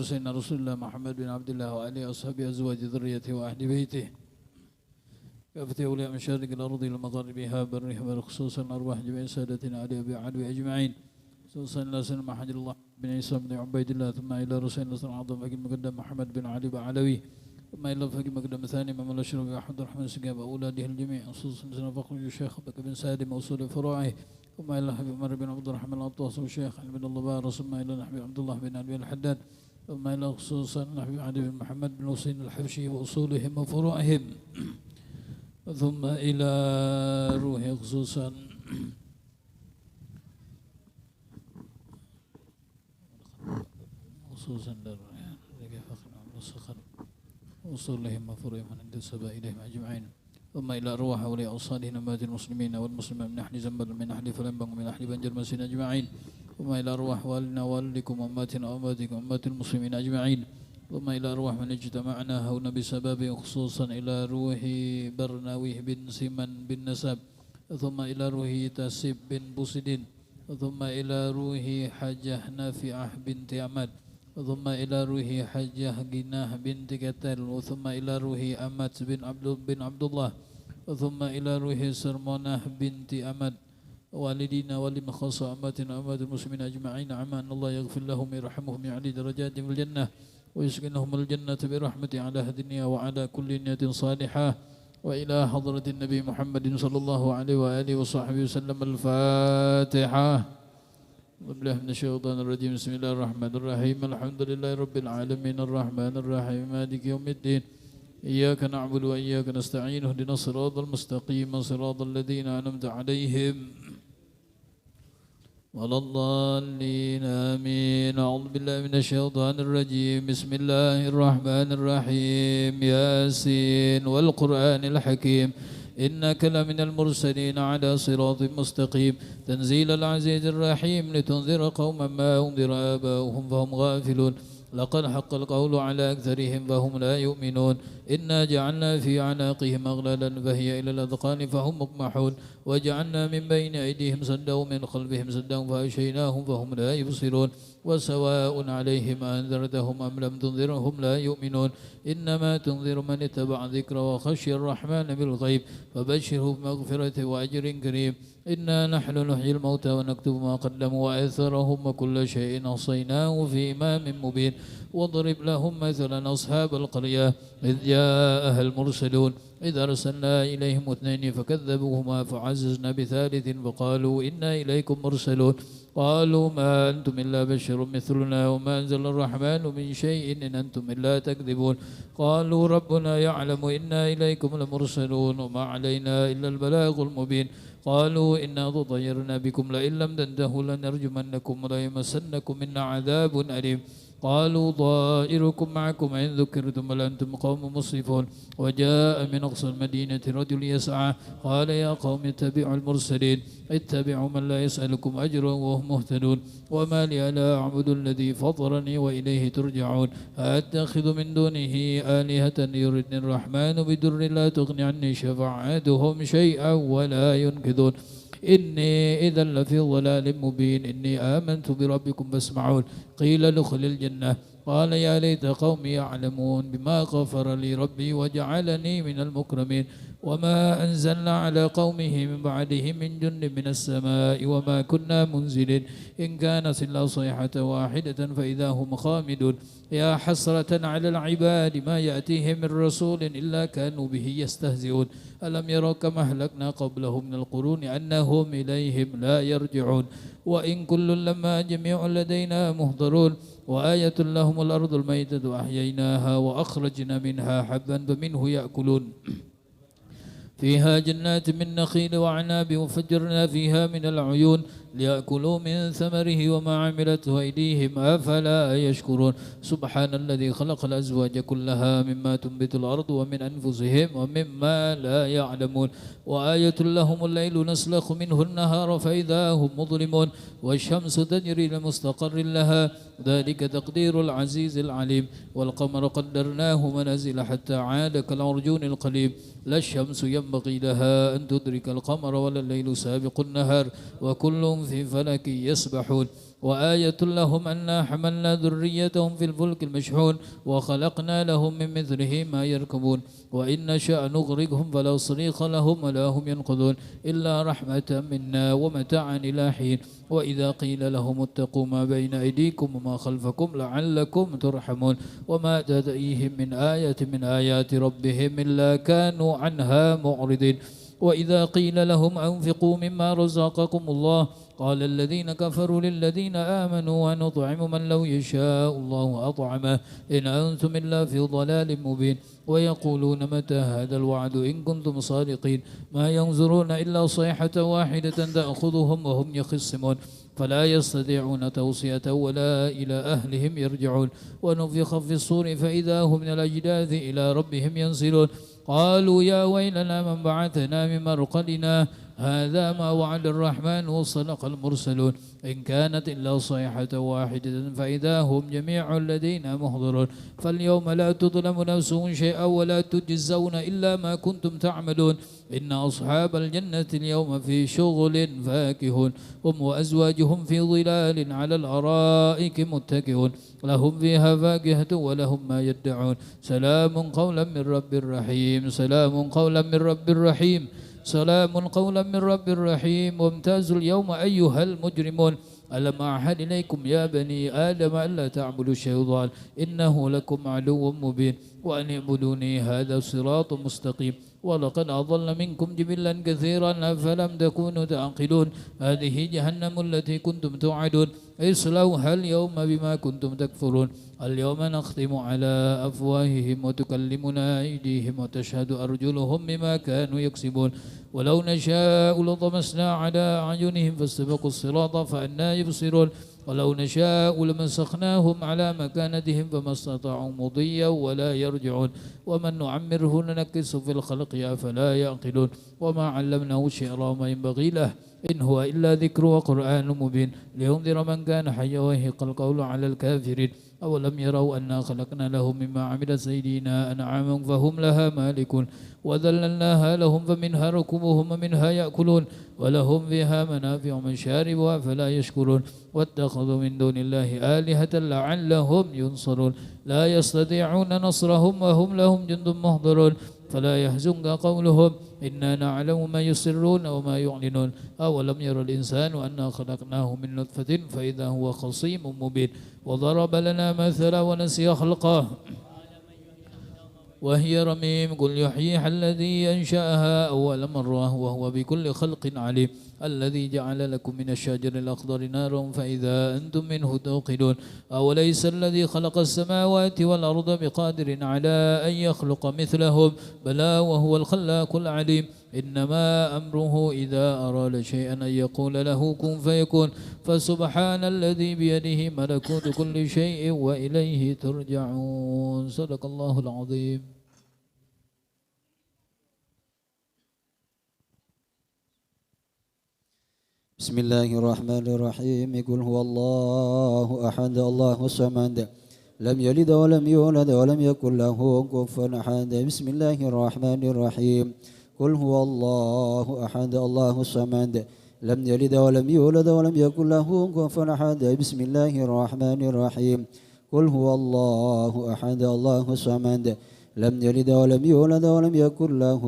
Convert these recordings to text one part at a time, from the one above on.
سيدنا رسول الله محمد بن عبد الله وآله وأصحابه أزواج ذريته وأهل بيته كافة أولياء مشارق الأرض لمغاربها برها بالخصوص الأرواح جميع سادتنا علي أبي علوي أجمعين خصوصا إلى سيدنا محمد الله بن عيسى بن عبيد الله ثم إلى رسول الله العظيم فقيل مقدم محمد بن علي بعلوي ثم إلى فقيل مقدم ثاني من الأشرف أحمد الرحمن السقاب أولاده الجميع خصوصا سيدنا فخر الشيخ بك بن سالم وصول فروعه ثم إلى حبيب عمر بن عبد الرحمن الأطاس والشيخ علي بن الله بارس ثم إلى حبيب عبد الله بن علي الحداد ثم إلى خصوصا نحو علي بن محمد بن حسين الحبشي وأصولهم وفروعهم ثم إلى روح خصوصا وأصولهم وفروعهم من عند السبا إليهم أجمعين ثم إلى أرواح أولياء الصالحين أمات المسلمين والمسلمين من أهل زنبل من أهل فلنبن ومن أهل بنجر مسين أجمعين ثم إلى أرواح والدنا والدكم أماتنا وأماتكم أمات المسلمين أجمعين ثم إلى أرواح من اجتمعنا هنا بسبب خصوصا إلى روح برناويه بن سيمن بن نسب ثم إلى روح تاسب بن بوسدين ثم إلى روح حجة نافعة بنت أمد ثم إلى روح حجة جناه بنت كتل ثم إلى روح أمت بن عبد الله ثم إلى روح سرمانة بنت أمد والدينا ولمن خاص أماتنا أمات المسلمين أجمعين عما أن الله يغفر لهم ويرحمهم يعلي درجاتهم في الجنة ويسكنهم الجنة برحمته على الدنيا وعلى كل نية صالحة وإلى حضرة النبي محمد صلى الله عليه وآله وصحبه وسلم الفاتحة بالله من الشيطان الرجيم بسم الله الرحمن الرحيم الحمد لله رب العالمين الرحمن الرحيم مالك يوم الدين إياك نعبد وإياك نستعين اهدنا الصراط المستقيم صراط الذين أنعمت عليهم ولا الضالين آمين أعوذ بالله من الشيطان الرجيم بسم الله الرحمن الرحيم ياسين والقرآن الحكيم إنك لمن المرسلين على صراط مستقيم تنزيل العزيز الرحيم لتنذر قوما ما أنذر آباؤهم فهم غافلون لقد حق القول على أكثرهم فهم لا يؤمنون إنا جعلنا في أعناقهم أغلالا فهي إلى الأذقان فهم مقمحون وجعلنا من بين أيديهم سدا ومن خلفهم سدا فأغشيناهم فهم لا يبصرون وسواء عليهم أنذرتهم أم لم تنذرهم لا يؤمنون إنما تنذر من اتبع الذكر وخشي الرحمن بالغيب فبشره بمغفرة وأجر كريم إنا نحن نحيي الموتى ونكتب ما قدموا وآثارهم وكل شيء أحصيناه في إمام مبين واضرب لهم مثلا أصحاب القرية إذ جاءها المرسلون إذ أرسلنا إليهم اثنين فكذبوهما فعززنا بثالث فقالوا إنا إليكم مرسلون قالوا ما أنتم إلا بشر مثلنا وما أنزل الرحمن من شيء إن أنتم إلا تكذبون قالوا ربنا يعلم إنا إليكم لمرسلون وما علينا إلا البلاغ المبين قالوا إنا تطيرنا بكم لئن لم تنتهوا لنرجمنكم وليمسنكم منا عذاب أليم قالوا طائركم معكم إن ذكرتم بل أنتم قوم مسرفون وجاء من أقصى المدينة رجل يسعى قال يا قوم اتبعوا المرسلين اتبعوا من لا يسألكم أجرا وهم مهتدون وما لي لا أعبد الذي فطرني وإليه ترجعون أتخذ من دونه آلهة يردني الرحمن بدر لا تغني عني شفاعتهم شيئا ولا ينقذون إني إذا لفي ضلال مبين إني آمنت بربكم فاسمعون قيل ادخل الجنة قال يا ليت قومي يعلمون بما غفر لي ربي وجعلني من المكرمين وما أنزلنا على قومه من بعده من جند من السماء وما كنا منزلين إن كانت إلا صيحة واحدة فإذا هم خامدون يا حسرة على العباد ما يأتيهم من رسول إلا كانوا به يستهزئون ألم يروا كما أهلكنا قبلهم من القرون أنهم إليهم لا يرجعون وإن كل لما جميع لدينا مهضرون وآية لهم الأرض الميتة أحييناها وأخرجنا منها حبا فمنه يأكلون فيها جنات من نخيل وعناب وفجرنا فيها من العيون ليأكلوا من ثمره وما عملته أيديهم أفلا يشكرون سبحان الذي خلق الأزواج كلها مما تنبت الأرض ومن أنفسهم ومما لا يعلمون وآية لهم الليل نسلخ منه النهار فإذا هم مظلمون والشمس تجري لمستقر لها ذلك تقدير العزيز العليم والقمر قدرناه منازل حتى عاد كالعرجون القليم لا الشمس ينبغي لها أن تدرك القمر ولا الليل سابق النهار وكل في فلك يسبحون وآية لهم أنا حملنا ذريتهم في الفلك المشحون وخلقنا لهم من مثله ما يركبون وإن نشأ نغرقهم فلا صريخ لهم ولا هم ينقذون إلا رحمة منا ومتاعا إلى حين وإذا قيل لهم اتقوا ما بين أيديكم وما خلفكم لعلكم ترحمون وما تأتيهم من آية من آيات ربهم إلا كانوا عنها معرضين وإذا قيل لهم أنفقوا مما رزقكم الله قال الذين كفروا للذين آمنوا ونطعم من لو يشاء الله أطعمه إن أنتم إلا في ضلال مبين ويقولون متى هذا الوعد إن كنتم صادقين ما ينظرون إلا صيحة واحدة تأخذهم وهم يخصمون فلا يستطيعون توصية ولا إلى أهلهم يرجعون ونفخ في الصور فإذا هم من الأجداث إلى ربهم ينسلون قالوا يا ويلنا من بعثنا من مرقدنا هذا ما وعد الرحمن وصدق المرسلون إن كانت إلا صيحة واحدة فإذا هم جميع لدينا محضرون فاليوم لا تظلم نفس شيئا ولا تجزون إلا ما كنتم تعملون إن أصحاب الجنة اليوم في شغل فاكهون هم وأزواجهم في ظلال على الأرائك متكئون لهم فيها فاكهة ولهم ما يدعون سلام قولا من رب رحيم سلام قولا من رب رحيم سلام قولا من رب رحيم وامتازوا اليوم أيها المجرمون ألم أعهد إليكم يا بني آدم ألا تعبدوا الشيطان إنه لكم عدو مبين وأن اعبدوني هذا صراط مستقيم ولقد أضل منكم جبلا كثيرا أفلم تكونوا تعقلون هذه جهنم التي كنتم توعدون اصلوها اليوم بما كنتم تكفرون اليوم نختم على أفواههم وتكلمنا أيديهم وتشهد أرجلهم بما كانوا يكسبون ولو نشاء لطمسنا على أعينهم فاستبقوا الصراط فأنا يبصرون ولو نشاء لمسخناهم على مكانتهم فما استطاعوا مضيا ولا يرجعون ومن نعمره ننكسه في الخلق أفلا يعقلون وما علمناه الشعر وما ينبغي له إن هو إلا ذكر وقرآن مبين لينذر من كان حيا ويحق القول على الكافرين أولم يروا أنا خلقنا لهم مما عملت أيدينا أنعاما فهم لها مالكون وذللناها لهم فمنها ركوبهم ومنها يأكلون ولهم فيها منافع ومشارب فلا يشكرون واتخذوا من دون الله آلهة لعلهم ينصرون لا يستطيعون نصرهم وهم لهم جند محضرون فلا يحزنك قولهم إنا نعلم ما يسرون وما يعلنون أولم ير الإنسان أنا خلقناه من نطفة فإذا هو خصيم مبين وضرب لنا مثلا ونسي خلقه وهي رميم قل يحييها الذي أنشأها أول مرة وهو بكل خلق عليم الذي جعل لكم من الشجر الأخضر نارا فإذا أنتم منه توقدون أوليس الذي خلق السماوات والأرض بقادر على أن يخلق مثلهم بلى وهو الخلاق العليم إنما أمره إذا أراد شيئا أن يقول له كن فيكون فسبحان الذي بيده ملكوت كل شيء وإليه ترجعون صدق الله العظيم. بسم الله الرحمن الرحيم قل هو الله أحد الله الصمد لم يلد ولم يولد ولم يكن له كفوا أحد بسم الله الرحمن الرحيم قل هو الله أحد الله الصمد لم يلد ولم يولد ولم يكن له كفوا أحد بسم الله الرحمن الرحيم قل هو الله أحد الله الصمد لم يلد ولم يولد ولم يكن له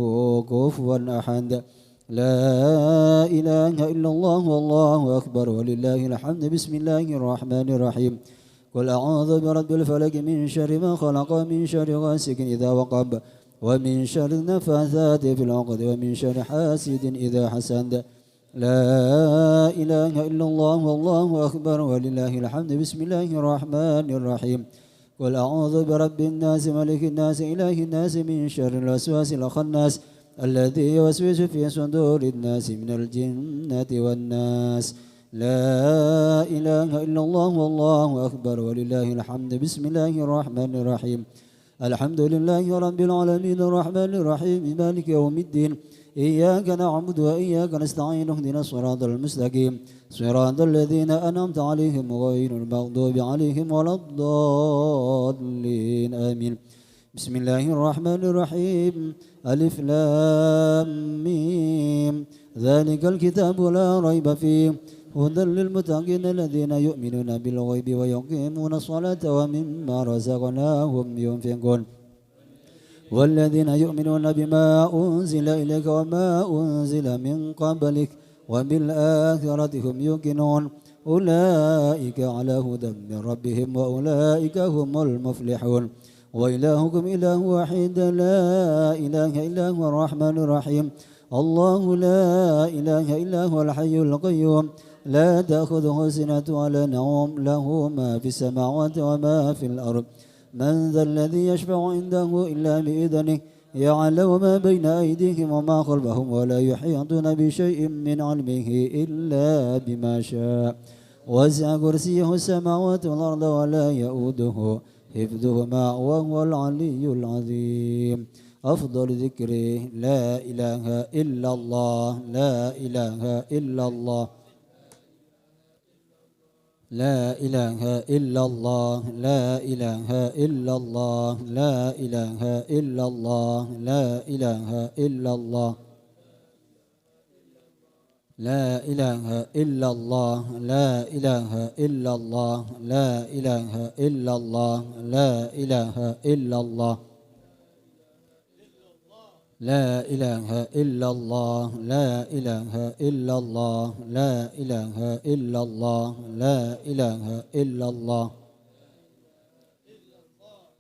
كفوا أحد لا إله إلا الله والله أكبر ولله الحمد بسم الله الرحمن الرحيم قل أعوذ برب الفلق من شر ما خلق من شر غاسق إذا وقب ومن شر النفاثات في العقد ومن شر حاسد إذا حسد لا إله إلا الله والله أكبر ولله الحمد بسم الله الرحمن الرحيم قل أعوذ برب الناس ملك الناس إله الناس من شر الوسواس الخناس الذي يوسوس في صدور الناس من الجنة والناس لا إله إلا الله والله أكبر ولله الحمد بسم الله الرحمن الرحيم الحمد لله رب العالمين الرحمن الرحيم مالك يوم الدين إياك نعبد وإياك نستعين اهدنا الصراط المستقيم صراط الذين أنعمت عليهم غير المغضوب عليهم ولا الضالين آمين بسم الله الرحمن الرحيم ألف لام ميم ذلك الكتاب لا ريب فيه هدى للمتقين الذين يؤمنون بالغيب ويقيمون الصلاة ومما رزقناهم ينفقون والذين يؤمنون بما أنزل إليك وما أنزل من قبلك وبالآخرة هم يوقنون أولئك على هدى من ربهم وأولئك هم المفلحون وإلهكم إله واحد لا إله إلا هو الرحمن الرحيم الله لا إله إلا هو الحي القيوم لا تأخذه سنة ولا نوم له ما في السماوات وما في الأرض من ذا الذي يشفع عنده إلا بإذنه يعلم ما بين أيديهم وما خلفهم ولا يحيطون بشيء من علمه إلا بما شاء وسع كرسيه السماوات والأرض ولا يؤوده حفظهما وهو العلي العظيم أفضل ذكره لا إله إلا الله لا إله إلا الله لا إله إلا الله لا إله إلا الله لا إله إلا الله لا إله إلا الله لا إله إلا الله لا إله إلا الله لا إله إلا الله لا إله إلا الله لا إله إلا الله لا إله إلا الله لا إله إلا الله لا إله إلا الله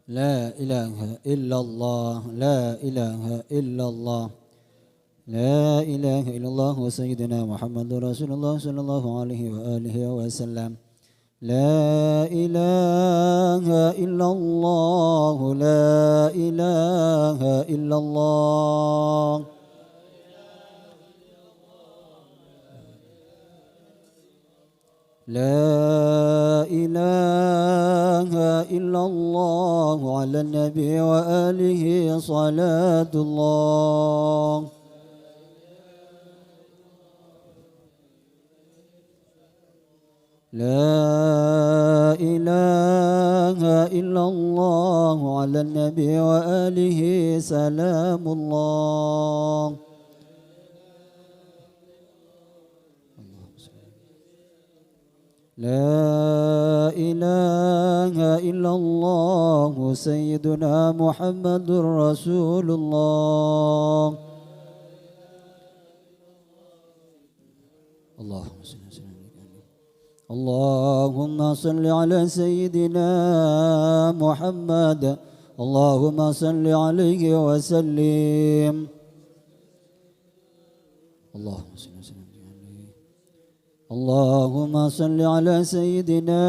لا إله إلا الله لا إله إلا الله لا إله إلا الله سيدنا محمد رسول الله صلى الله عليه وآله وسلم لا إله إلا الله لا إله إلا الله لا إله إلا الله على النبي وآله صلاة الله لا إله إلا الله على النبي وآله سلام الله لا إله إلا الله سيدنا محمد رسول الله اللهم صل وسلم اللهم صل على سيدنا محمد اللهم صل عليه وسلم اللهم صل وسلم اللهم صل على سيدنا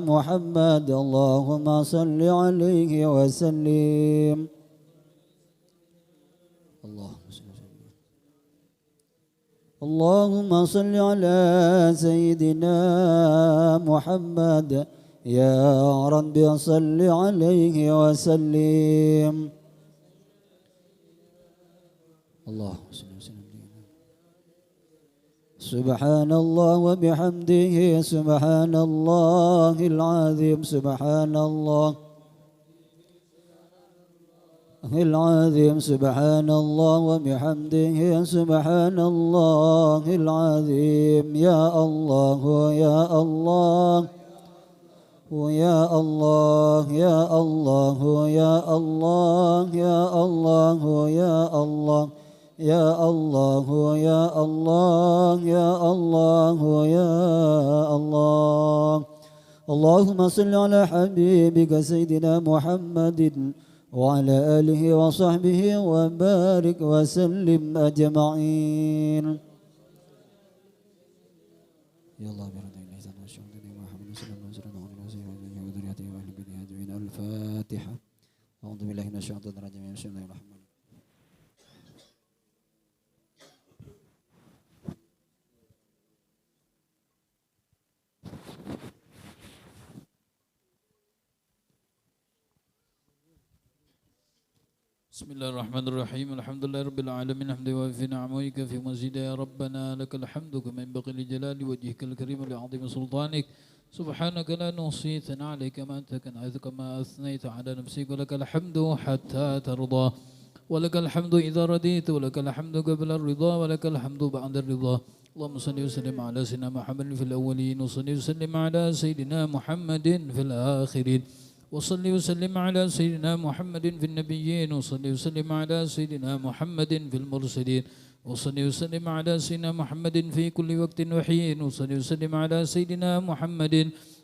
محمد اللهم صل عليه وسلم اللهم صل وسلم اللهم صل على سيدنا محمد يا رب صل عليه وسلم اللهم صل وسلم سبحان الله وبحمده سبحان الله العظيم سبحان الله العظيم سبحان الله وبحمده سبحان الله العظيم يا الله يا الله يا الله يا الله يا الله يا الله يا الله يا الله يا الله يا الله يا الله اللهم صل على حبيبك سيدنا محمد وعلى آله وصحبه وبارك وسلم أجمعين يا الله برضا الإحسان والشهد محمد صلى الله عليه وسلم وعلى آله وذريته وأهل بيته أجمعين الفاتحة أعوذ بالله من الشيطان الرجيم بسم الله الرحمن الرحيم بسم الله الرحمن الرحيم الحمد لله رب العالمين حمدا وفي نعمك في مزيد يا ربنا لك الحمد كما ينبغي لجلال وجهك الكريم لعظيم سلطانك سبحانك لا نحصي ثناء عليك ما أنت كما أثنيت على نفسك ولك الحمد حتى ترضى ولك الحمد إذا رضيت ولك الحمد قبل الرضا ولك الحمد بعد الرضا اللهم صل وسلم على سيدنا محمد في الأولين وصل وسلم على سيدنا محمد في الآخرين وصل وسلم على سيدنا محمد في النبيين وصل وسلم على سيدنا محمد في المرسلين وصل وسلم على سيدنا محمد في كل وقت وحين وصل وسلم على سيدنا محمد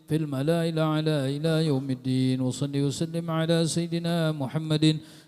في الملائكة الأعلى إلى يوم الدين وصل وسلم على سيدنا محمد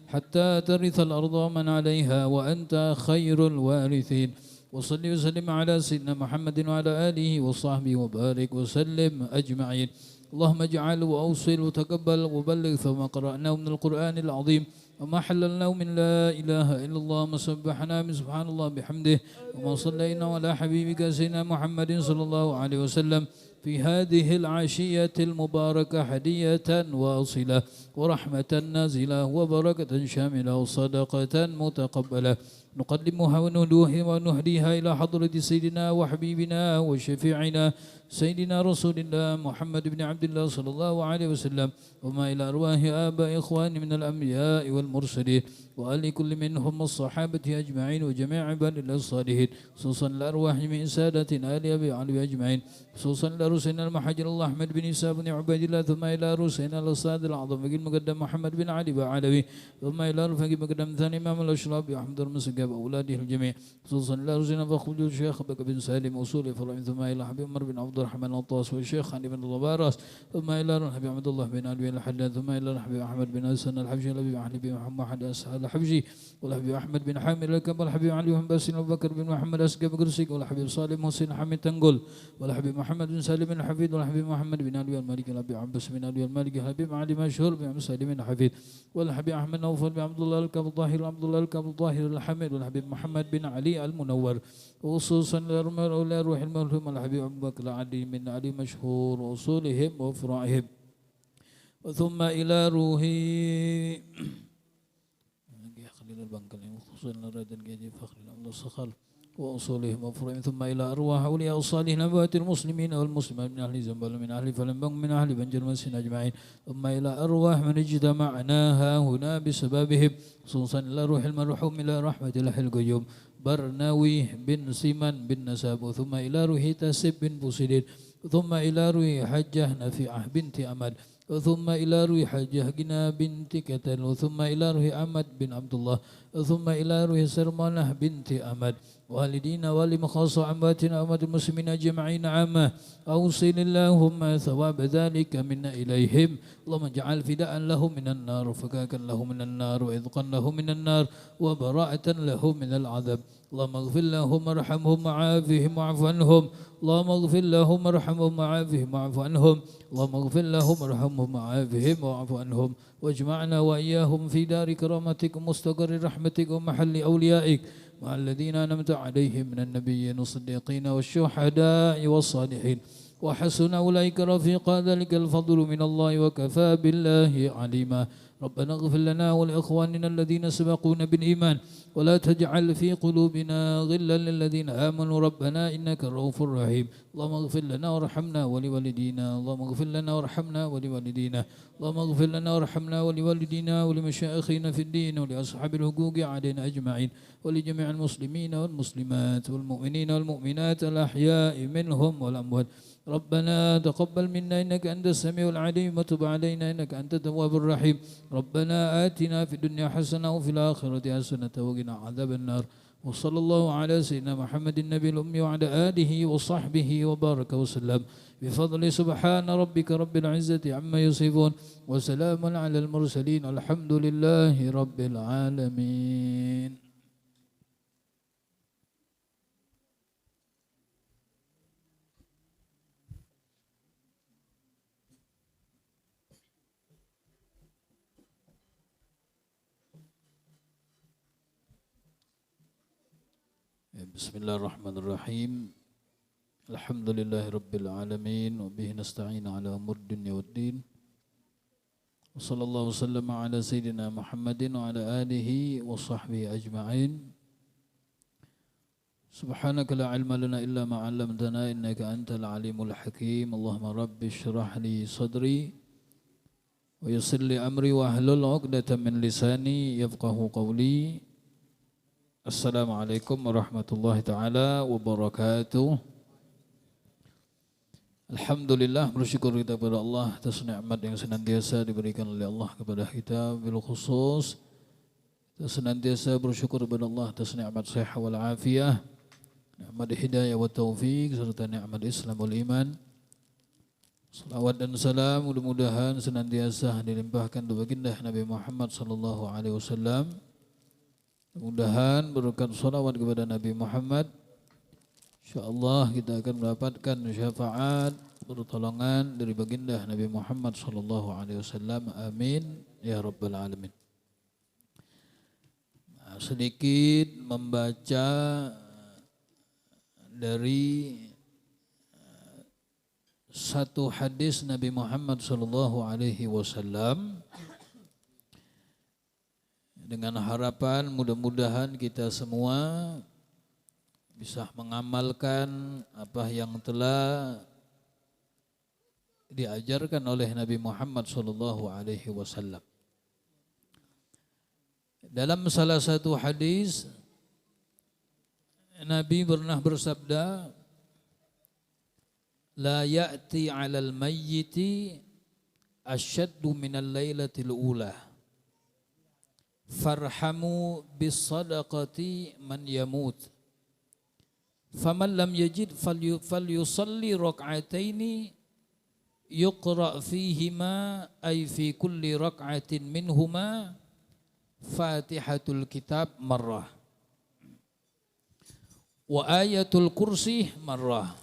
حتى ترث الأرض من عليها وأنت خير الوارثين وصل وسلم على سيدنا محمد وعلى آله وصحبه وبارك وسلم أجمعين اللهم اجعل وأوصل وتقبل وبلغ ثم قرأناه من القرآن العظيم وما حللناه من لا إله إلا الله ما سبحنا من سبحان الله بحمده وما صلينا على حبيبك سيدنا محمد صلى الله عليه وسلم في هذه العشية المباركة هدية واصلة ورحمة نازلة وبركة شاملة وصدقة متقبلة نقدمها ونهدوها ونهديها إلى حضرة سيدنا وحبيبنا وشفيعنا سيدنا رسول الله محمد بن عبد الله صلى الله عليه وسلم وما إلى أرواح آباء إخواني من الأنبياء والمرسلين وآل كل منهم الصحابة أجمعين وجميع عباد الله الصالحين خصوصا الأرواح من سادتنا آل أبي علي أجمعين خصوصا لرسولنا المحجر الله أحمد بن إسحاق بن عبيد الله ثم إلى رسولنا الأستاذ الأعظم فقيل مقدم محمد بن علي بعلوي ثم إلى رفقي مقدم ثاني إمام الأشراف أحمد المسقى وأولاده الجميع خصوصا إلى رسولنا فخرج الشيخ بكر بن سالم وصول فرع ثم إلى حبيب عمر بن عبد الرحمن الطاس والشيخ علي بن الضبارس ثم إلى حبيب عبد الله بن علي الحداد ثم إلى حبيب أحمد بن حسن الحبشي الحبيب علي بن محمد أسهل الحبشي والحبيب أحمد بن حامد الكب والحبيب علي بن باسل أبو بكر بن محمد أسقى بقرسك والحبيب صالح محسن حميد تنقل والحبيب محمد بن سالم بن حفيد والحبيب محمد بن علي المالك الحبيب عباس بن علي المالك الحبيب علي مشهور بن سالم بن حفيد والحبيب أحمد نوفل بن عبد الله الكب الظاهر عبد الله الكب الظاهر الحميد والحبيب محمد بن علي المنور وخصوصا إلى روح المرحوم الحبيب أبو بكر علي من علي مشهور وأصولهم وفرائهم ثم إلى روحي خليل البنكل خصوصا لردن جدي فخر الله سخال وأصولهم وفرائهم ثم إلى أرواح أولياء الصالحين نبات المسلمين والمسلمات من أهل زنبل من أهل فلنبنج من أهل بنجر مسين أجمعين ثم إلى أرواح من اجتمعناها هنا بسببهم خصوصا إلى روح المرحوم إلى رحمة الله القيوم برناوي بن سيمان بن نساب ثم إلى روح تاسب بن بوسيدين ثم إلى روح حجة نفيعة بنت أمد ثم إلى روح حجة جنا بنت كتل ثم إلى روح أحمد بن عبد الله ثم إلى روح سرمانة بنت أمد والدينا ولمخاص أمواتنا أموات المسلمين أجمعين عامة أوصل اللهم ثواب ذلك منا إليهم اللهم اجعل فداء له من النار وفكاكا له من النار وإذقا له من النار وبراءة له من العذاب اللهم اغفر لهم وارحمهم وعافهم واعف عنهم اللهم اغفر لهم وارحمهم وعافهم واعف عنهم اللهم اغفر لهم وارحمهم وعافهم واعف عنهم واجمعنا وإياهم في دار كرامتك ومستقر رحمتك ومحل أوليائك مع الذين أنعمت عليهم من النبيين والصديقين والشهداء والصالحين وحسن أولئك رفيقا ذلك الفضل من الله وكفى بالله عليما ربنا اغفر لنا ولإخواننا الذين سبقونا بالإيمان ولا تجعل في قلوبنا غلا للذين آمنوا ربنا إنك رؤوف رحيم اللهم اغفر لنا وارحمنا ولوالدينا اللهم اغفر لنا وارحمنا ولوالدينا اللهم اغفر لنا وارحمنا ولوالدينا ولمشايخنا في الدين ولأصحاب الحقوق علينا أجمعين ولجميع المسلمين والمسلمات والمؤمنين والمؤمنات الأحياء منهم والأموات ربنا تقبل منا إنك أنت السميع العليم وتب علينا إنك أنت التواب الرحيم ربنا آتنا في الدنيا حسنة وفي الآخرة حسنة وقنا عذاب النار وصلى الله على سيدنا محمد النبي الأمي وعلى آله وصحبه وبارك وسلم بفضل سبحان ربك رب العزة عما يصفون وسلام على المرسلين الحمد لله رب العالمين. بسم الله الرحمن الرحيم الحمد لله رب العالمين وبه نستعين على أمور الدنيا والدين وصلى الله وسلم على سيدنا محمد وعلى آله وصحبه أجمعين سبحانك لا علم لنا إلا ما علمتنا إنك أنت العليم الحكيم اللهم رب اشرح لي صدري ويسر لي أمري واحلل عقدة من لساني يفقه قولي Assalamualaikum warahmatullahi taala wabarakatuh. Alhamdulillah, bersyukur kita kepada Allah atas nikmat yang senantiasa diberikan oleh Allah kepada kita. Bil khusus kita senantiasa bersyukur kepada Allah atas nikmat sehat wal afiyah, nikmat hidayah wa taufik serta nikmat Islam wal iman. Salawat dan salam mudah-mudahan senantiasa dilimpahkan kepada baginda Nabi Muhammad sallallahu alaihi wasallam. Mudah-mudahan berkat salawat kepada Nabi Muhammad, insyaallah kita akan mendapatkan syafaat pertolongan dari baginda Nabi Muhammad sallallahu alaihi wasallam. Amin ya rabbal alamin. Sedikit membaca dari satu hadis Nabi Muhammad sallallahu alaihi wasallam dengan harapan mudah-mudahan kita semua bisa mengamalkan apa yang telah diajarkan oleh Nabi Muhammad sallallahu alaihi wasallam. Dalam salah satu hadis Nabi pernah bersabda, la ya'ti 'alal mayyiti asyaddu minal lailatil ula. Farhamu bis sadaqati man yamut. Faman lam yajid falyusalli rak'ataini yuqra fihima ay fi kulli rak'atin minhuma Fatihatul Kitab marrah wa ayatul kursi marrah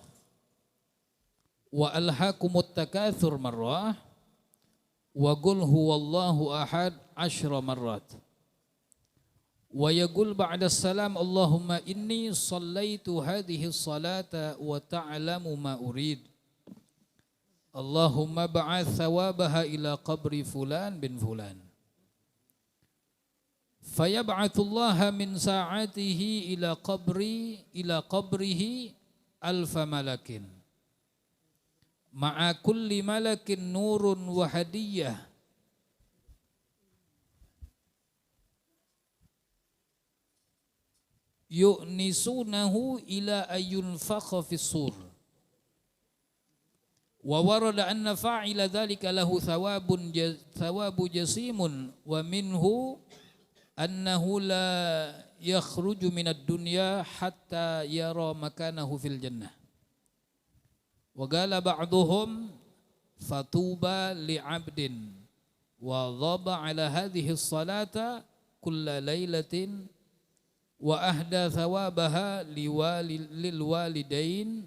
wa alhaakumut takatsur marrah wa qul huwallahu ahad 10 marrat wa yaqul ba'da salam Allahumma inni shallaitu hadhihi salata wa ta'lamu ma urid Allahumma ba'ath thawabaha ila qabri fulan bin fulan fayab'athullaha min sa'atihi ila qabrihi alfa malakin ma'a kulli malakin nurun wa hadiyah yu'nisunahu ila ayyunfakha fis sur wa warada anna fa'ila dhalika lahu thawabu jasimun wa minhu annahu la yakhruju minad dunya hatta yara makanahu fil jannah wa qala ba'duhum fatuba li'abdin wa dhaba ala hadhihi salata kulla lailatin wa ahda thawabaha lil walidain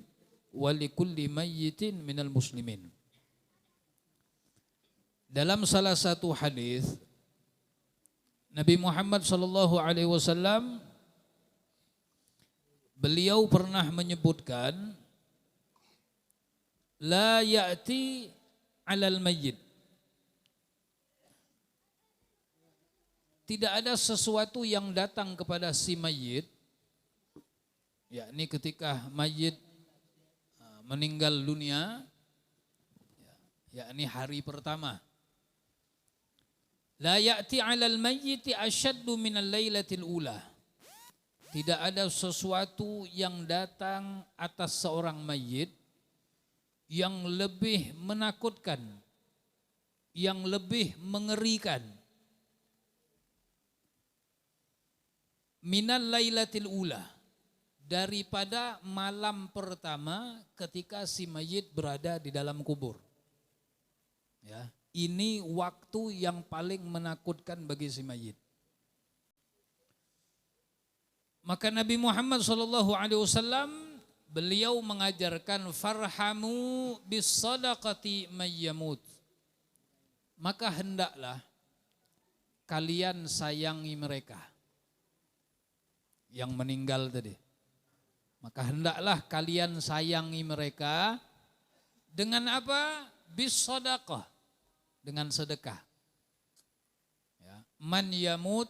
wa likulli mayyitin minal muslimin. Dalam salah satu hadis Nabi Muhammad sallallahu alaihi wasallam beliau pernah menyebutkan la ya'ti 'alal mayyit, tidak ada sesuatu yang datang kepada si mayit, yakni ketika mayit meninggal dunia, yakni hari pertama. La ya'ti 'alal mayyiti asyaddu minal lailatil ula. Tidak ada sesuatu yang datang atas seorang mayit yang lebih menakutkan, yang lebih mengerikan minal lailatil ula, daripada malam pertama ketika si mayit berada di dalam kubur. Ya, ini waktu yang paling menakutkan bagi si mayit. Maka Nabi Muhammad SAW beliau mengajarkan farhamu bis sadaqati mayyamut. Maka hendaklah kalian sayangi mereka yang meninggal tadi. Maka hendaklah kalian sayangi mereka dengan apa? Bis sadaqah, dengan sedekah. Ya. Man yamut,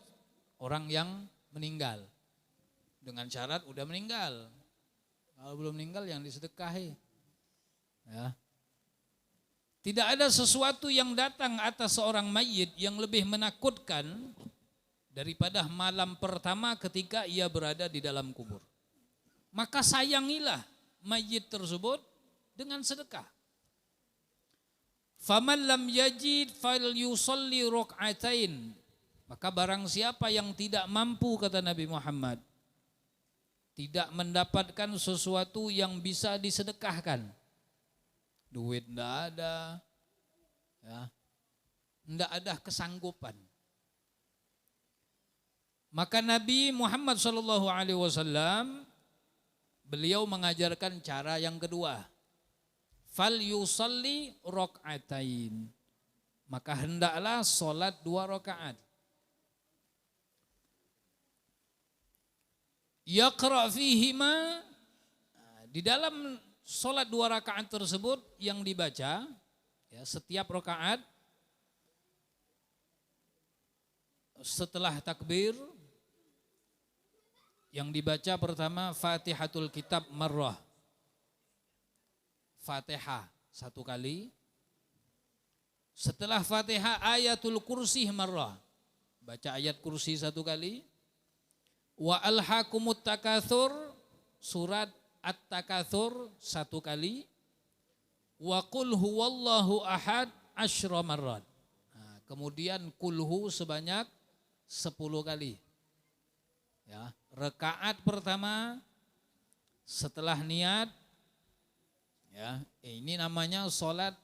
orang yang meninggal. Dengan syarat udah meninggal. Kalau belum meninggal yang disedekahi. Ya. Tidak ada sesuatu yang datang atas seorang mayit yang lebih menakutkan daripada malam pertama ketika ia berada di dalam kubur. Maka sayangilah mayit tersebut dengan sedekah. Faman lam yajid falyusalli rak'atain. Maka barang siapa yang tidak mampu, kata Nabi Muhammad, tidak mendapatkan sesuatu yang bisa disedekahkan, duit enggak ada, ya, enggak ada kesanggupan, maka Nabi Muhammad SAW beliau mengajarkan cara yang kedua, fal yusalli rak'atain, maka hendaklah solat 2 rakaat. Yaqra fihima, di dalam solat 2 rakaat tersebut yang dibaca, ya, setiap rakaat setelah takbir yang dibaca pertama Fatihatul Kitab marrah, Fatihah 1 kali. Setelah Fatihah Ayatul Kursi marrah, baca ayat kursi 1 kali. Wa alhaqumut takatsur, surat At-Takatsur 1 kali. Wa qul huwallahu ahad 10 marrat. Nah, kemudian kulhu sebanyak 10 kali. Ya, rakaat pertama setelah niat, ya, ini namanya salat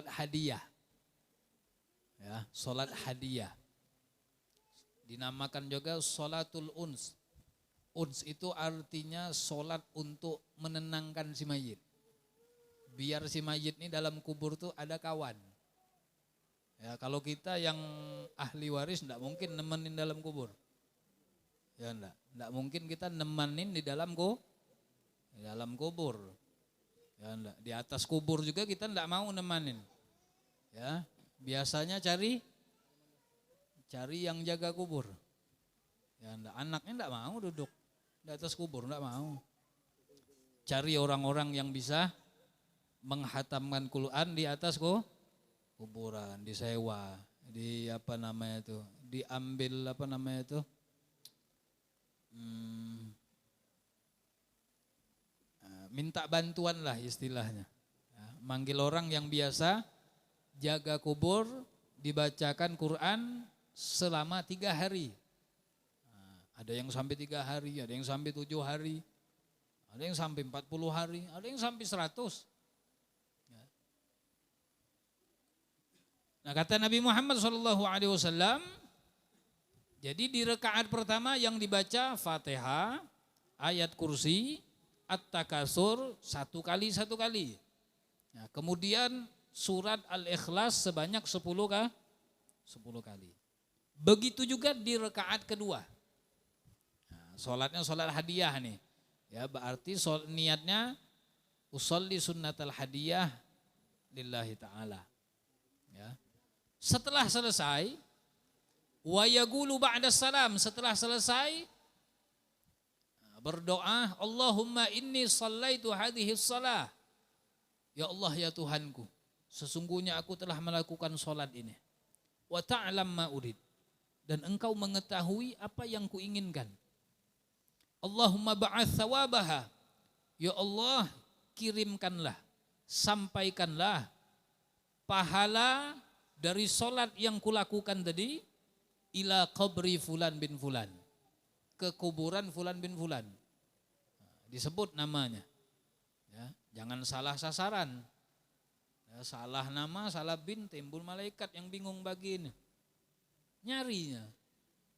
hadiah. Ya, salat hadiah. Dinamakan juga sholatul uns. Uns itu artinya sholat untuk menenangkan si mayit. Biar si mayit ini dalam kubur tuh ada kawan. Ya, kalau kita yang ahli waris enggak mungkin nemenin dalam kubur. Ya enggak mungkin kita nemenin di dalam kubur. Ya enggak, di atas kubur juga kita enggak mau nemenin. Ya, biasanya cari yang jaga kubur. Ya, anaknya enggak mau duduk di atas kubur, enggak mau. Cari orang-orang yang bisa menghatamkan Quran di atas kuburan, disewa, diambil minta bantuan lah istilahnya. Ya, manggil orang yang biasa jaga kubur, dibacakan Quran selama 3 hari. Nah, ada yang sampai 3 hari, ada yang sampai 7 hari, ada yang sampai 40 hari, ada yang sampai 100. Ya. Nah, kata Nabi Muhammad SAW, jadi di rakaat pertama yang dibaca Fatihah, ayat kursi, At-Takatsur 1 kali 1 kali. Nah, kemudian surat Al-Ikhlas sebanyak 10 kali. Begitu juga di rakaat kedua. Nah, sholatnya sholat hadiah nih. Ya, berarti niatnya usolli sunnatal hadiyah lillahi ta'ala. Ya. Setelah selesai, wa yaqulu ba'da salam, setelah selesai berdoa, Allahumma inni shallaitu hadhihi shalah. Ya Allah, ya Tuhanku, sesungguhnya aku telah melakukan sholat ini. Wa ta'lam ma urid, dan engkau mengetahui apa yang kuinginkan. Allahumma ba'ats thawabaha, ya Allah, kirimkanlah, sampaikanlah pahala dari solat yang kulakukan tadi ila qabri fulan bin fulan, ke kuburan fulan bin fulan. Disebut namanya. Ya, jangan salah sasaran. Ya, salah nama, salah bin, timbul malaikat yang bingung begini. Nyarinya.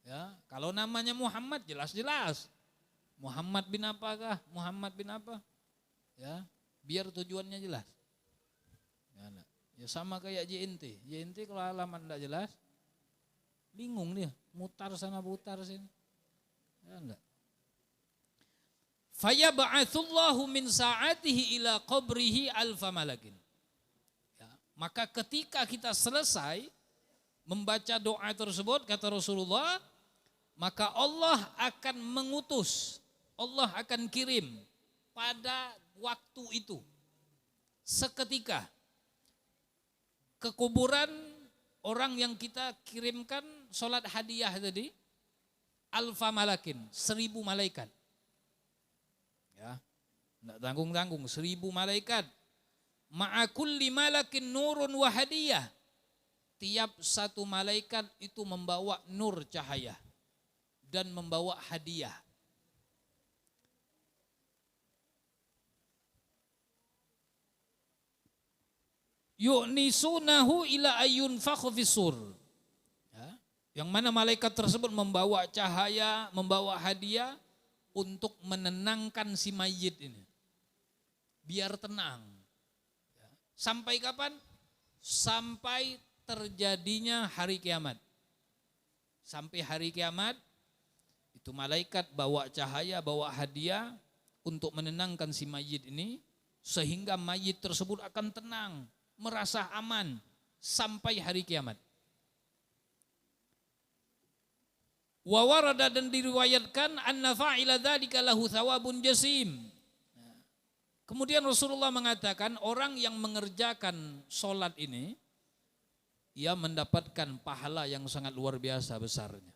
Ya, kalau namanya Muhammad jelas-jelas. Muhammad bin apakah? Muhammad bin apa? Ya, biar tujuannya jelas. Ya sama kayak JNT. JNT kalau alamat enggak jelas, bingung dia, mutar sana putar sini. Ya enggak. Fayab'atsullahu min sa'atihi ila qabrihi alfa malakin. Ya, maka ketika kita selesai membaca doa tersebut, kata Rasulullah, maka Allah akan mengutus, Allah akan kirim pada waktu itu seketika ke kuburan orang yang kita kirimkan sholat hadiah tadi, alfa malakin, 1000 malaikat. Ya, enggak tanggung-tanggung, 1000 malaikat. Ma'akulli malakin nurun wa hadiyah. Tiap satu malaikat itu membawa nur cahaya dan membawa hadiah. Yu'nisunahu ila ayyunfakhu fis-sur. Ya, yang mana malaikat tersebut membawa cahaya, membawa hadiah untuk menenangkan si mayit ini. Biar tenang. Ya. Sampai kapan? Sampai terjadinya hari kiamat. Sampai hari kiamat itu malaikat bawa cahaya, bawa hadiah untuk menenangkan si mayit ini sehingga mayit tersebut akan tenang, merasa aman sampai hari kiamat. Wa warada, dan diriwayatkan anna fa'ila dzalika lahu thawabun jasim. Kemudian Rasulullah mengatakan orang yang mengerjakan sholat ini ia mendapatkan pahala yang sangat luar biasa besarnya.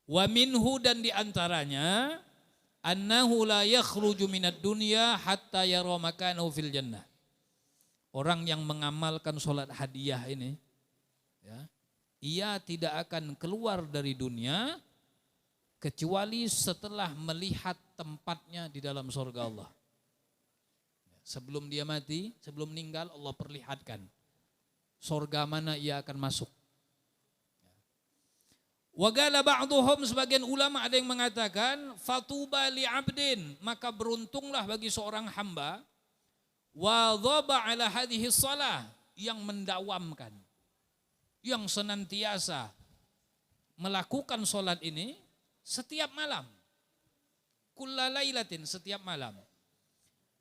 Wa minhu, dan diantaranya annahu la yakhruju minad dunya hatta yara makanahu fil jannah. Orang yang mengamalkan sholat hadiah ini, ya, ia tidak akan keluar dari dunia kecuali setelah melihat tempatnya di dalam surga Allah. Sebelum dia mati, sebelum meninggal, Allah perlihatkan surga mana ia akan masuk. Wagala ba'duhum, sebagian ulama ada yang mengatakan fatuba li abdin, maka beruntunglah bagi seorang hamba wa dhaba ala hadhihi shalah, yang mendawamkan, yang senantiasa melakukan sholat ini setiap malam, kullalailatin, setiap malam.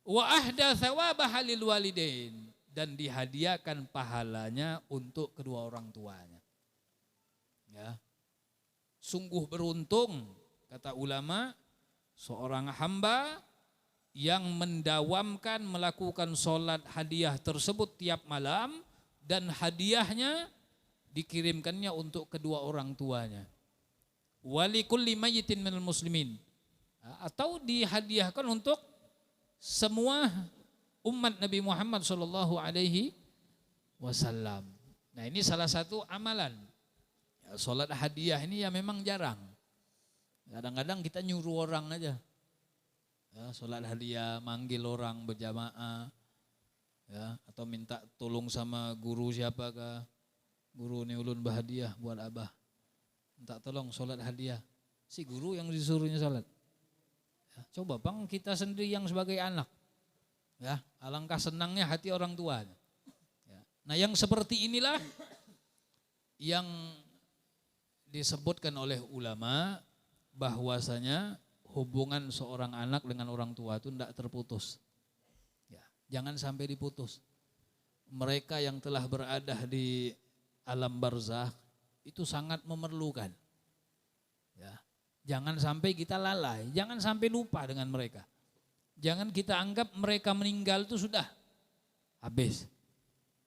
Wa ahda thawabaha lil walidain, dan dihadiahkan pahalanya untuk kedua orang tuanya. Ya. Sungguh beruntung, kata ulama, seorang hamba yang mendawamkan melakukan sholat hadiah tersebut tiap malam, dan hadiahnya dikirimkannya untuk kedua orang tuanya. Walikulli mayyitin minal muslimin, atau dihadiahkan untuk semua umat Nabi Muhammad sallallahu alaihi wasallam. Nah, ini salah satu amalan. Ya, salat hadiah ini ya memang jarang. Kadang-kadang kita nyuruh orang aja. Ya, salat hadiah, manggil orang berjamaah. Ya, atau minta tolong sama guru siapakah. Guru ni ulun berhadiah buat abah. Minta tolong salat hadiah. Si guru yang disuruhnya salat. Ya, coba bang, kita sendiri yang sebagai anak. Ya, alangkah senangnya hati orang tua. Ya. Nah, yang seperti inilah yang disebutkan oleh ulama bahwasanya hubungan seorang anak dengan orang tua itu tidak terputus. Ya, jangan sampai diputus. Mereka yang telah berada di alam barzakh itu sangat memerlukan. Ya, jangan sampai kita lalai, jangan sampai lupa dengan mereka. Jangan kita anggap mereka meninggal itu sudah habis.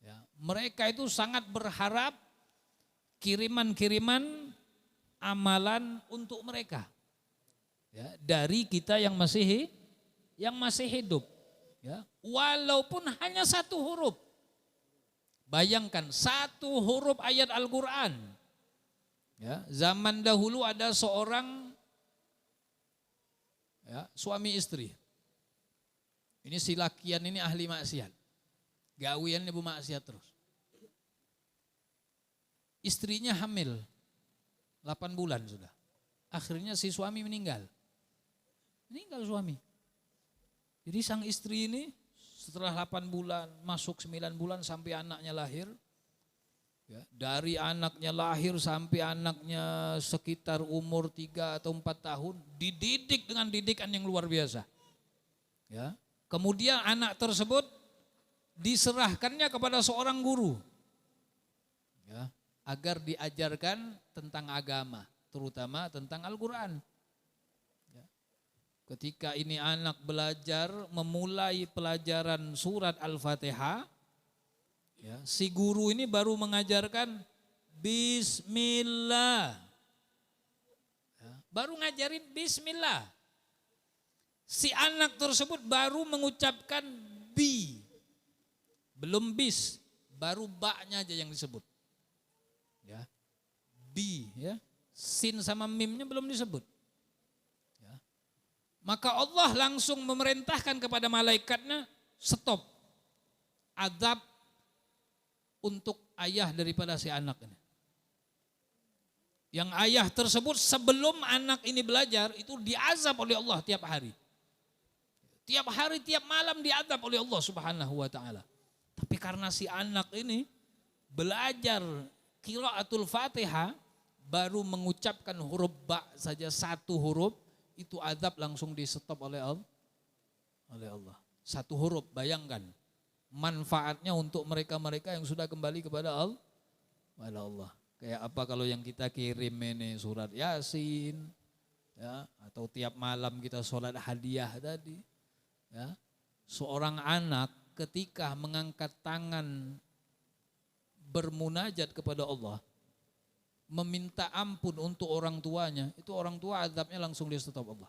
Ya, mereka itu sangat berharap kiriman-kiriman amalan untuk mereka. Ya, dari kita yang masih hidup. Ya, walaupun hanya satu huruf. Bayangkan satu huruf ayat Al-Quran. Ya, zaman dahulu ada seorang suami istri. Ini si lakian ini ahli maksiat. Gawian ibu maksiat terus. Istrinya hamil 8 bulan sudah. Akhirnya si suami meninggal. Meninggal suami. Jadi sang istri ini setelah 8 bulan, masuk 9 bulan sampai anaknya lahir. Ya, dari anaknya lahir sampai anaknya sekitar umur 3 atau 4 tahun, dididik dengan didikan yang luar biasa. Ya. Kemudian anak tersebut diserahkannya kepada seorang guru. Ya, agar diajarkan tentang agama, terutama tentang Al-Quran. Ya. Ketika ini anak belajar memulai pelajaran surat Al-Fatihah, Ya, si guru ini baru mengajarkan Bismillah. Ya, baru ngajarin Bismillah. Si anak tersebut baru mengucapkan bi. Belum bis, baru ba-nya aja yang disebut. Ya. Bi, ya. Sin sama mimnya belum disebut. Ya. Maka Allah langsung memerintahkan kepada malaikatnya, stop. Azab untuk ayah daripada si anak ini. Yang ayah tersebut sebelum anak ini belajar itu diazab oleh Allah tiap hari. Tiap hari, tiap malam diazab oleh Allah Subhanahu wa ta'ala. Tapi karena si anak ini belajar qiraatul Fatihah, baru mengucapkan huruf ba saja, satu huruf, itu azab langsung di stop oleh Allah. Satu huruf, bayangkan manfaatnya untuk mereka-mereka yang sudah kembali kepada Allah. Kayak apa kalau yang kita kirim ini surat Yasin, ya, atau tiap malam kita sholat hadiah tadi. Ya, seorang anak ketika mengangkat tangan bermunajat kepada Allah, meminta ampun untuk orang tuanya, itu orang tua azabnya langsung di stop Allah.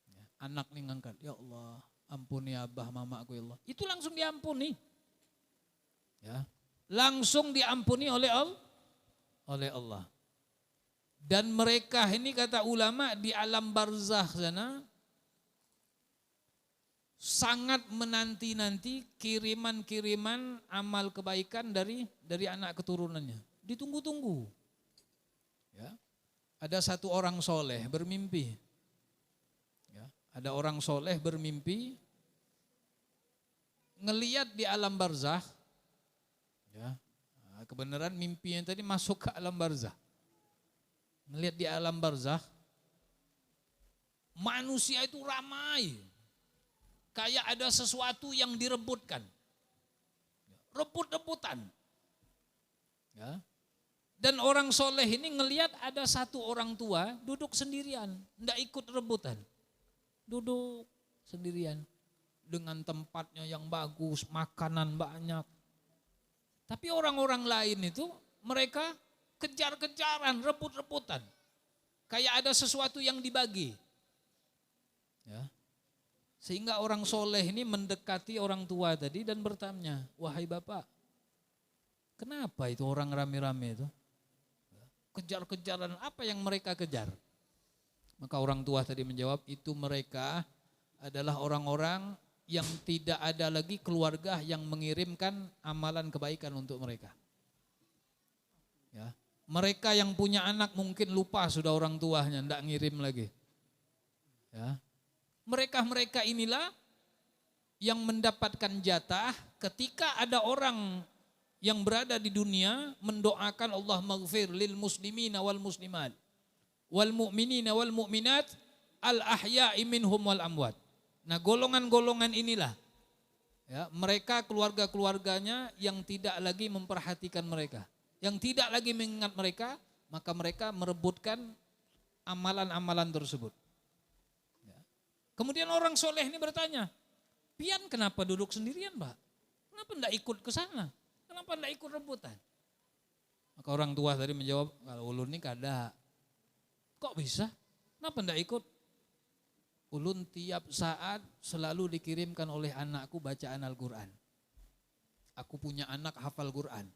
Ya, anak nih ngangkat, ya Allah ampuni abah mamaku ya Allah, itu langsung diampuni. Ya, langsung diampuni oleh Allah. Dan mereka ini kata ulama di alam barzakh sana sangat menanti-nanti kiriman-kiriman amal kebaikan dari anak keturunannya. Ditunggu-tunggu. Ya. Ada satu orang soleh bermimpi. Ya. Ada orang soleh bermimpi ngeliat di alam barzakh. Ya. Kebenaran mimpinya tadi masuk ke alam barzakh. Ngeliat di alam barzakh, manusia itu ramai. Kayak ada sesuatu yang direbutkan. Rebut-rebutan. Ya. Dan orang soleh ini ngelihat ada satu orang tua duduk sendirian. Tidak ikut rebutan. Duduk sendirian. Dengan tempatnya yang bagus, makanan banyak. Tapi orang-orang lain itu mereka kejar-kejaran, rebut-rebutan. Kayak ada sesuatu yang dibagi. Ya. Sehingga orang soleh ini mendekati orang tua tadi dan bertanya, wahai bapak, kenapa itu orang rame-rame itu? Kejar-kejaran, apa yang mereka kejar? Maka orang tua tadi menjawab, itu mereka adalah orang-orang yang tidak ada lagi keluarga yang mengirimkan amalan kebaikan untuk mereka. Ya. Mereka yang punya anak mungkin lupa sudah orang tuanya, tidak ngirim lagi. Ya. Mereka-mereka inilah yang mendapatkan jatah ketika ada orang yang berada di dunia mendoakan Allah maghfir lil muslimina wal muslimat wal mu'minina wal mu'minat al ahya'i minhum wal amwat. Nah, golongan-golongan inilah ya, mereka keluarga-keluarganya yang tidak lagi memperhatikan mereka, yang tidak lagi mengingat mereka, maka mereka merebutkan amalan-amalan tersebut. Kemudian orang soleh ini bertanya, pian kenapa duduk sendirian Pak? Kenapa tidak ikut ke sana? Kenapa tidak ikut rebutan? Maka orang tua tadi menjawab, kalau ulun ini kada. Kok bisa? Kenapa tidak ikut? Ulun tiap saat selalu dikirimkan oleh anakku bacaan Al-Quran. Aku punya anak hafal Quran.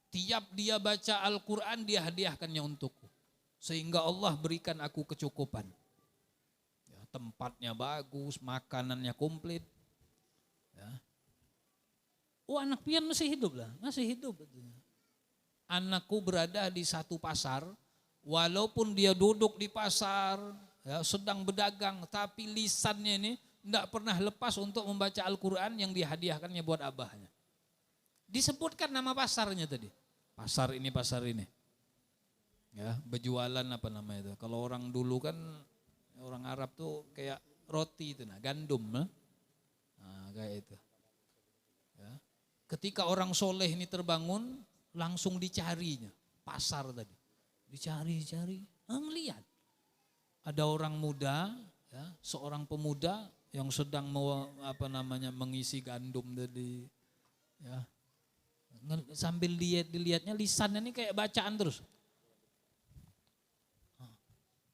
Tiap dia baca Al-Quran dia hadiahkannya untukku. Sehingga Allah berikan aku kecukupan. Tempatnya bagus, makanannya komplit. Ya. Oh, anak pian masih hidup lah, masih hidup. Anakku berada di satu pasar, walaupun dia duduk di pasar, ya, sedang berdagang, tapi lisannya ini tidak pernah lepas untuk membaca Al-Quran yang dihadiahkannya buat abahnya. Disebutkan nama pasarnya tadi, pasar ini, pasar ini. Ya, berjualan apa namanya itu? Kalau orang dulu kan orang Arab tuh kayak roti itu, nah, gandum, nah, kayak itu. Ya. Ketika orang soleh ini terbangun, langsung dicarinya pasar tadi, dicari, ngelihat ada orang muda, ya, seorang pemuda yang sedang mengisi gandum tadi, Ya. Sambil dilihatnya lisannya ini kayak bacaan terus.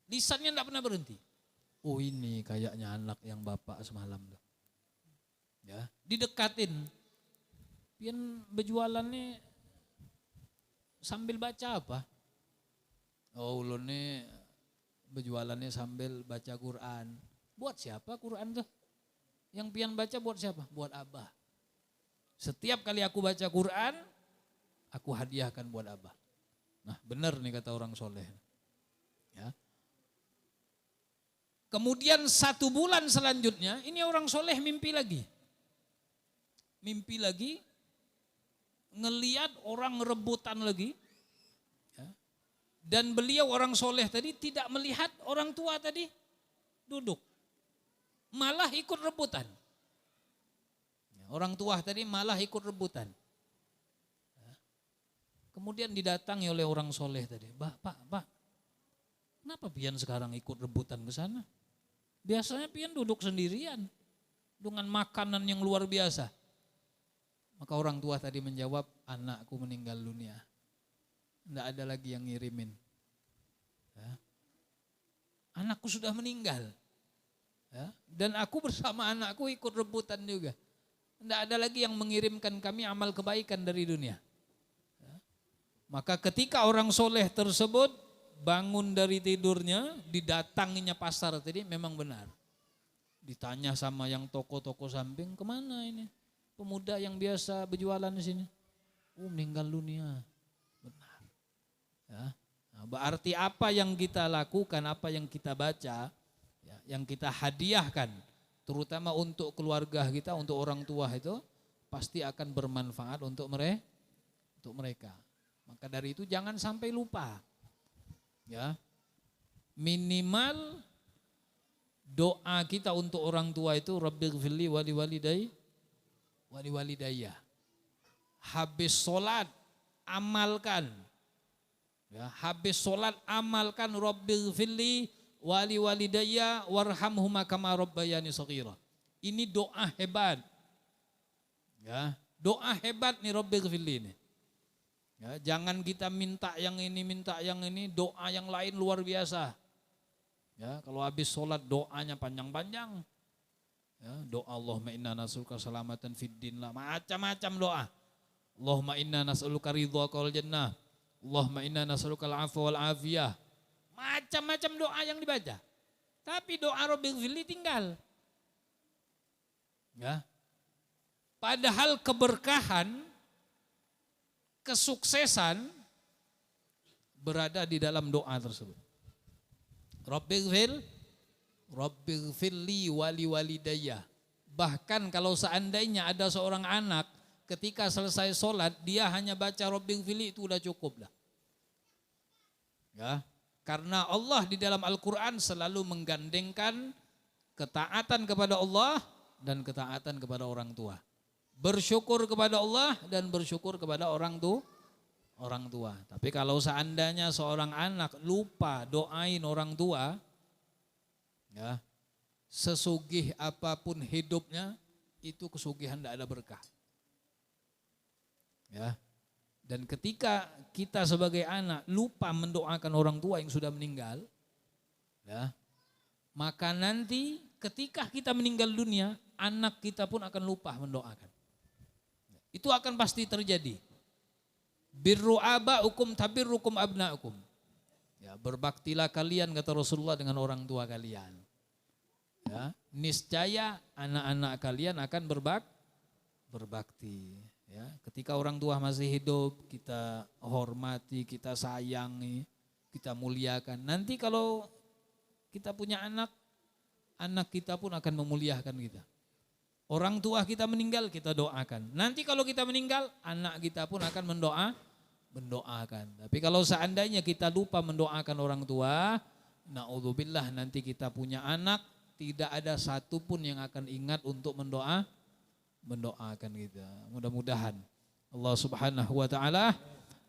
Lisannya enggak pernah berhenti. Oh ini kayaknya anak yang bapak semalam tuh. Ya, didekatin. Pian berjualannya sambil baca apa? Oh ulun nih berjualannya sambil baca Quran. Buat siapa Quran tuh? Yang pian baca buat siapa? Buat abah. Setiap kali aku baca Quran, aku hadiahkan buat abah. Nah benar nih kata orang soleh. Ya. Kemudian 1 bulan selanjutnya, ini orang soleh mimpi lagi. Mimpi lagi, ngeliat orang rebutan lagi. Ya. Dan beliau orang soleh tadi tidak melihat orang tua tadi duduk. Malah ikut rebutan. Orang tua tadi malah ikut rebutan. Kemudian didatangi oleh orang soleh tadi. Pak, kenapa pian sekarang ikut rebutan ke sana? Biasanya pian duduk sendirian dengan makanan yang luar biasa. Maka orang tua tadi menjawab, anakku meninggal dunia. Tidak ada lagi yang ngirimin. Ya. Anakku sudah meninggal. Ya. Dan aku bersama anakku ikut rebutan juga. Tidak ada lagi yang mengirimkan kami amal kebaikan dari dunia. Ya. Maka ketika orang soleh tersebut bangun dari tidurnya, didatanginya pasar tadi memang benar. Ditanya sama yang toko-toko samping, kemana ini? Pemuda yang biasa berjualan di sini. Oh meninggal dunia. Benar. Ya. Nah, berarti apa yang kita lakukan, apa yang kita baca, ya, yang kita hadiahkan, terutama untuk keluarga kita, untuk orang tua itu, pasti akan bermanfaat untuk mereka. Maka dari itu jangan sampai lupa. Ya, minimal doa kita untuk orang tua itu Rabbighfirli wali walidayya. Habis sholat amalkan. Ya, habis sholat amalkan Rabbighfirli wali walidayya warhamhuma kama rabbayani shaghira. Ini doa hebat. Ya, doa hebat nih Rabbighfirli ini. Ya, jangan kita minta yang ini, doa yang lain luar biasa. Ya, kalau habis sholat doanya panjang-panjang. Ya, doa Allahumma inna nas'aluka salamatan fid din lah, macam-macam doa. Allahumma inna nas'aluka ridhaka wal jannah. Allahumma inna nas'aluka al-'afwa wal afiyah. Macam-macam doa yang dibaca. Tapi doa Rabbighfirli tinggal. Ya. Padahal keberkahan, kesuksesan berada di dalam doa tersebut. Rabbighfirli wali walidayya. Bahkan kalau seandainya ada seorang anak ketika selesai sholat dia hanya baca Rabbighfirli itu udah cukup lah. Ya, karena Allah di dalam Al-Quran selalu menggandengkan ketaatan kepada Allah dan ketaatan kepada orang tua. Bersyukur kepada Allah dan bersyukur kepada orang tua. Tapi kalau seandainya seorang anak lupa doain orang tua, ya, sesugih apapun hidupnya, itu kesugihan tidak ada berkah. Ya. Dan ketika kita sebagai anak lupa mendoakan orang tua yang sudah meninggal, ya, maka nanti ketika kita meninggal dunia, anak kita pun akan lupa mendoakan. Itu akan pasti terjadi. Birru aba'ukum tabirrukum abna'ukum. Ya, berbaktilah kalian kata Rasulullah dengan orang tua kalian. Ya, niscaya anak-anak kalian akan berbakti. Ya, ketika orang tua masih hidup, kita hormati, kita sayangi, kita muliakan. Nanti kalau kita punya anak, anak kita pun akan memuliakan kita. Orang tua kita meninggal, kita doakan. Nanti kalau kita meninggal, anak kita pun akan mendoakan. Tapi kalau seandainya kita lupa mendoakan orang tua, na'udzubillah, nanti kita punya anak, tidak ada satupun yang akan ingat untuk mendoakan kita. Mudah-mudahan Allah Subhanahu wa taala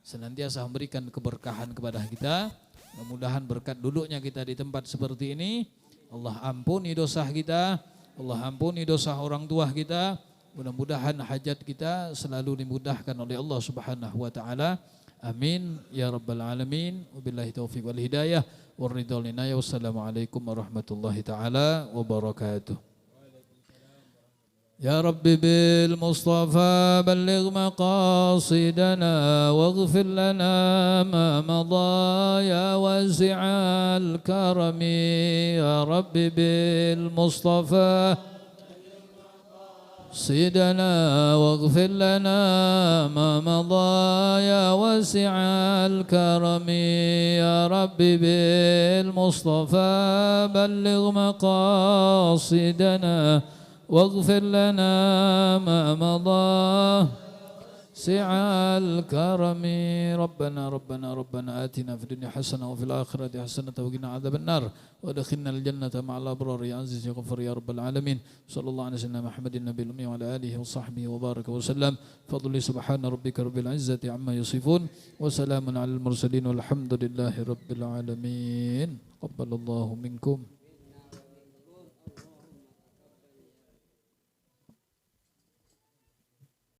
senantiasa memberikan keberkahan kepada kita. Mudah-mudahan berkat duduknya kita di tempat seperti ini, Allah ampuni dosa kita, Allah ampuni dosa orang tua kita, Mudah-mudahan hajat kita selalu dimudahkan oleh Allah Subhanahu wa taala. Amin ya rabbal alamin. Wabillahi taufiq wal hidayah wal ridha lana. Wassalamualaikum warahmatullahi taala wabarakatuh. يا رب بالمصطفى بلغ مقاصدنا واغفر لنا ما مضى يا واسع الكرم يا رب بالمصطفى صيدنا واغفر لنا ما مضى يا واسع الكرم يا رب بالمصطفى بلغ مقاصدنا واغفر لنا ما مضى سع الكرم ربنا آتنا في الدنيا حسنة وفي الآخرة حسنة وقنا عذاب النار وادخلنا الجنة مع الأبرار يا عزيز يا غفور يا رب العالمين. صلى الله على سيدنا محمد النبي الأمي وعلى آله وصحبه وبارك وسلم. فضل سبحان ربك رب العزة عما يصفون وسلام على المرسلين والحمد لله رب العالمين. قبل الله منكم.